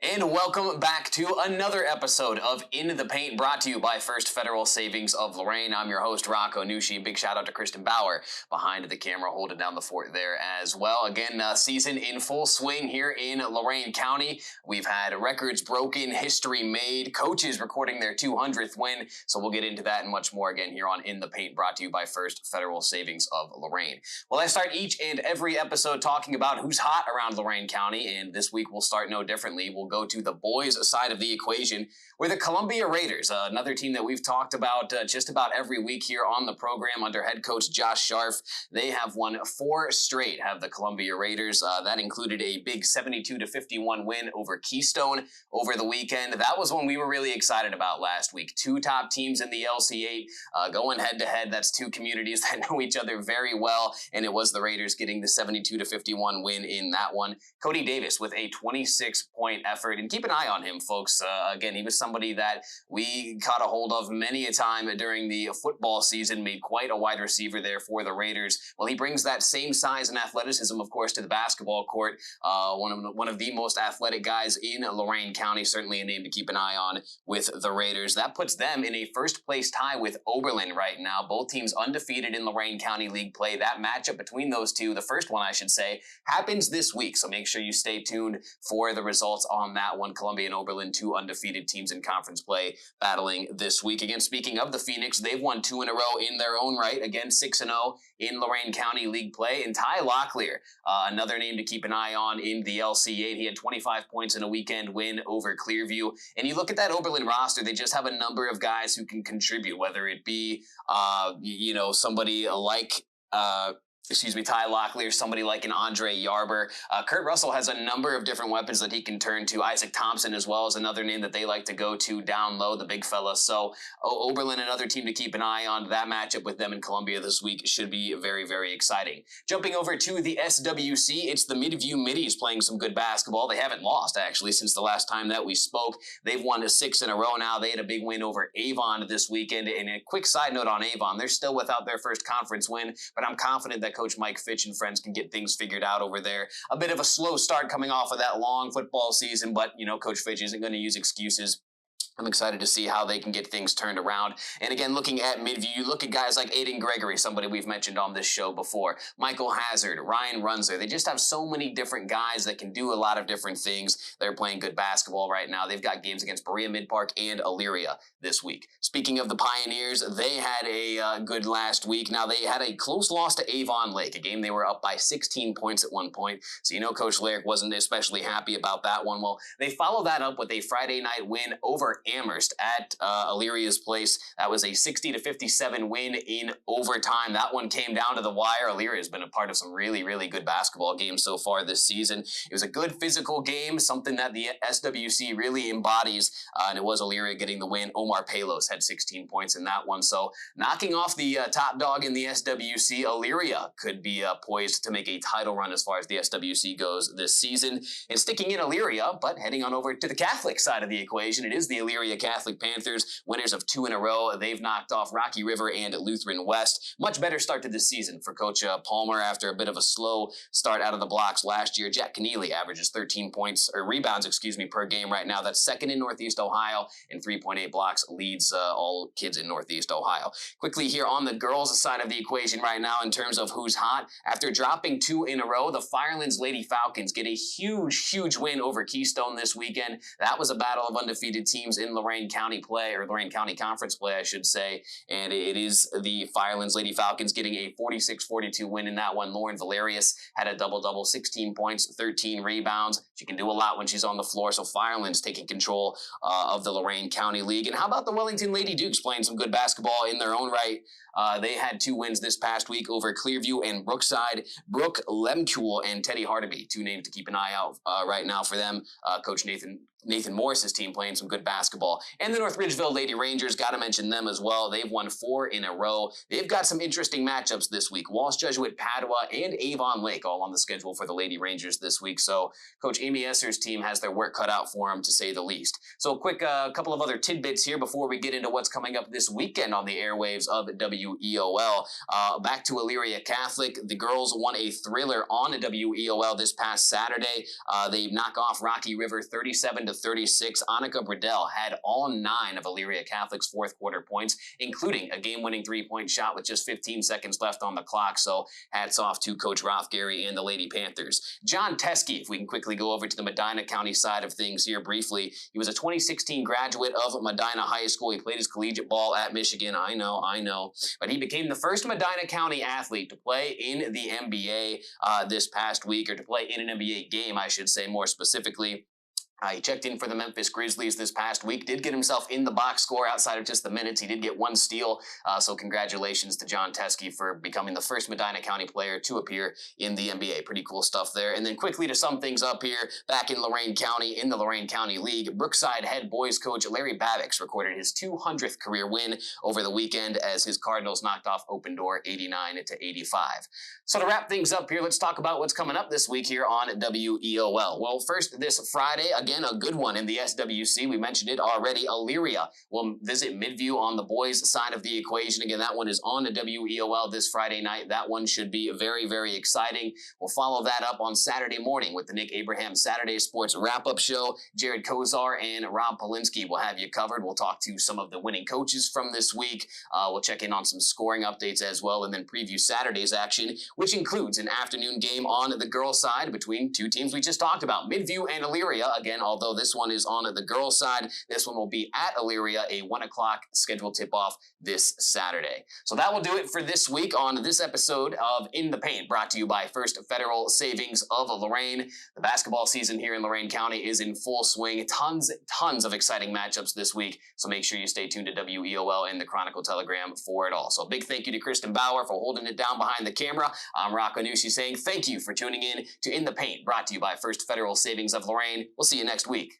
And welcome back to another episode of In the Paint, brought to you by First Federal Savings of Lorain. I'm your host, Rocco Nuosci. Big shout out to Kristen Bauer behind the camera, holding down the fort there as well. Again, season in full swing here in Lorain County. We've had records broken, history made, coaches recording their 200th win. So we'll get into that and much more again here on In the Paint, brought to you by First Federal Savings of Lorain. Well, I start each and every episode talking about who's hot around Lorain County, and this week we'll start no differently. We'll go to the boys' side of the equation, where the Columbia Raiders, another team that we've talked about just about every week here on the program under head coach Josh Scharf. They have won 4 straight, have the Columbia Raiders. That included a big 72-51 win over Keystone over the weekend. That was one we were really excited about last week. 2 top teams in the LC8 going head-to-head. That's 2 communities that know each other very well, and it was the Raiders getting the 72-51 win in that one. Cody Davis with a 26-point effort, and keep an eye on him, folks. Again, he was somebody that we caught a hold of many a time during the football season, made quite a wide receiver there for the Raiders. Well, he brings that same size and athleticism, of course, to the basketball court. One of the most athletic guys in Lorain County, certainly a name to keep an eye on with the Raiders. That puts them in a first-place tie with Oberlin right now. Both teams undefeated in Lorain County League play. That matchup between those two, the first one, I should say, happens this week, so make sure you stay tuned for the results on that one. Columbia and Oberlin, 2 undefeated teams in conference play, battling this week. Again, speaking of the Phoenix, they've won 2 in a row in their own right. Again, 6-0 in Lorain County League play. And Ty Locklear, another name to keep an eye on in the LC8. He had 25 points in a weekend win over Clearview. And you look at that Oberlin roster, they just have a number of guys who can contribute, whether it be, somebody like Ty Locklear, somebody like an Andre Yarber. Kurt Russell has a number of different weapons that he can turn to. Isaac Thompson as well is another name that they like to go to down low, the big fella. So Oberlin, another team to keep an eye on. That matchup with them in Columbia this week should be very, very exciting. Jumping over to the SWC, it's the Midview Middies playing some good basketball. They haven't lost, actually, since the last time that we spoke. They've won 6 in a row now. They had a big win over Avon this weekend. And a quick side note on Avon, they're still without their first conference win, but I'm confident that Coach Mike Fitch and friends can get things figured out over there. A bit of a slow start coming off of that long football season, but, Coach Fitch isn't going to use excuses. I'm excited to see how they can get things turned around. And again, looking at Midview, you look at guys like Aiden Gregory, somebody we've mentioned on this show before, Michael Hazard, Ryan Runzer. They just have so many different guys that can do a lot of different things. They're playing good basketball right now. They've got games against Berea Mid-Park and Elyria this week. Speaking of the Pioneers, they had a good last week. Now, they had a close loss to Avon Lake, a game they were up by 16 points at one point. So, Coach Lyric wasn't especially happy about that one. Well, they follow that up with a Friday night win over Amherst at Illyria's place. That was a 60-57 win in overtime. That one came down to the wire. Elyria has been a part of some really, really good basketball games so far this season. It was a good physical game, something that the SWC really embodies, and it was Elyria getting the win. Omar Palos had 16 points in that one. So knocking off the top dog in the SWC, Elyria could be poised to make a title run as far as the SWC goes this season. And sticking in Elyria, but heading on over to the Catholic side of the equation, it is the Elyria Catholic Panthers, winners of 2 in a row. They've knocked off Rocky River and Lutheran West. Much better start to this season for Coach Palmer after a bit of a slow start out of the blocks last year. Jack Keneally averages 13 rebounds per game right now. That's second in Northeast Ohio, and 3.8 blocks leads all kids in Northeast Ohio. Quickly here on the girls' side of the equation right now in terms of who's hot. After dropping 2 in a row, the Firelands Lady Falcons get a huge win over Keystone this weekend. That was a battle of undefeated teams in Lorain County play, or Lorain County Conference play, I should say, and it is the Firelands Lady Falcons getting a 46-42 win in that one. Lauren Valerius had a double-double, 16 points, 13 rebounds. She can do a lot when she's on the floor, so Firelands taking control of the Lorain County League. And how about the Wellington Lady Dukes playing some good basketball in their own right? They had 2 wins this past week over Clearview and Brookside. Brooke Lemkuhl and Teddy Hardaby, 2 names to keep an eye out right now for them. Coach Nathan Morris's team playing some good basketball basketball. And the North Ridgeville Lady Rangers, got to mention them as well. They've won 4 in a row. They've got some interesting matchups this week. Walsh Jesuit, Padua, and Avon Lake all on the schedule for the Lady Rangers this week. So Coach Amy Esser's team has their work cut out for them, to say the least. So a quick couple of other tidbits here before we get into what's coming up this weekend on the airwaves of WEOL. Back to Elyria Catholic. The girls won a thriller on WEOL this past Saturday. They knock off Rocky River 37-36. Annika Bradell had all 9 of Elyria Catholic's fourth quarter points, including a game-winning 3-point shot with just 15 seconds left on the clock. So hats off to Coach Rothgary and the Lady Panthers. John Teskey, if we can quickly go over to the Medina County side of things here briefly. He was a 2016 graduate of Medina High School. He played his collegiate ball at Michigan. I know. But he became the first Medina County athlete to play in the NBA this past week, or to play in an NBA game, I should say more specifically. He checked in for the Memphis Grizzlies this past week, did get himself in the box score outside of just the minutes. He did get 1 steal, so congratulations to John Teskey for becoming the first Medina County player to appear in the NBA. Pretty cool stuff there. And then quickly to sum things up here, back in Lorain County, in the Lorain County League, Brookside head boys coach Larry Babix recorded his 200th career win over the weekend as his Cardinals knocked off Open Door 89-85. So to wrap things up here, let's talk about what's coming up this week here on WEOL. Well, first this Friday, again, a good one in the SWC. We mentioned it already. Elyria will visit Midview on the boys' side of the equation. Again, that one is on the WEOL this Friday night. That one should be very, very exciting. We'll follow that up on Saturday morning with the Nick Abraham Saturday Sports Wrap-Up Show. Jared Kozar and Rob Polinsky will have you covered. We'll talk to some of the winning coaches from this week. We'll check in on some scoring updates as well, and then preview Saturday's action, which includes an afternoon game on the girls' side between 2 teams we just talked about, Midview and Elyria. Again, although this one is on the girls' side, this one will be at Elyria, a 1 o'clock scheduled tip-off this Saturday. So that will do it for this week on this episode of In the Paint, brought to you by First Federal Savings of Lorain. The basketball season here in Lorain County is in full swing. Tons of exciting matchups this week, so make sure you stay tuned to WEOL and the Chronicle Telegram for it all. So a big thank you to Kristen Bauer for holding it down behind the camera. I'm Rocco Nuosci saying thank you for tuning in to In the Paint, brought to you by First Federal Savings of Lorain. We'll see you next week.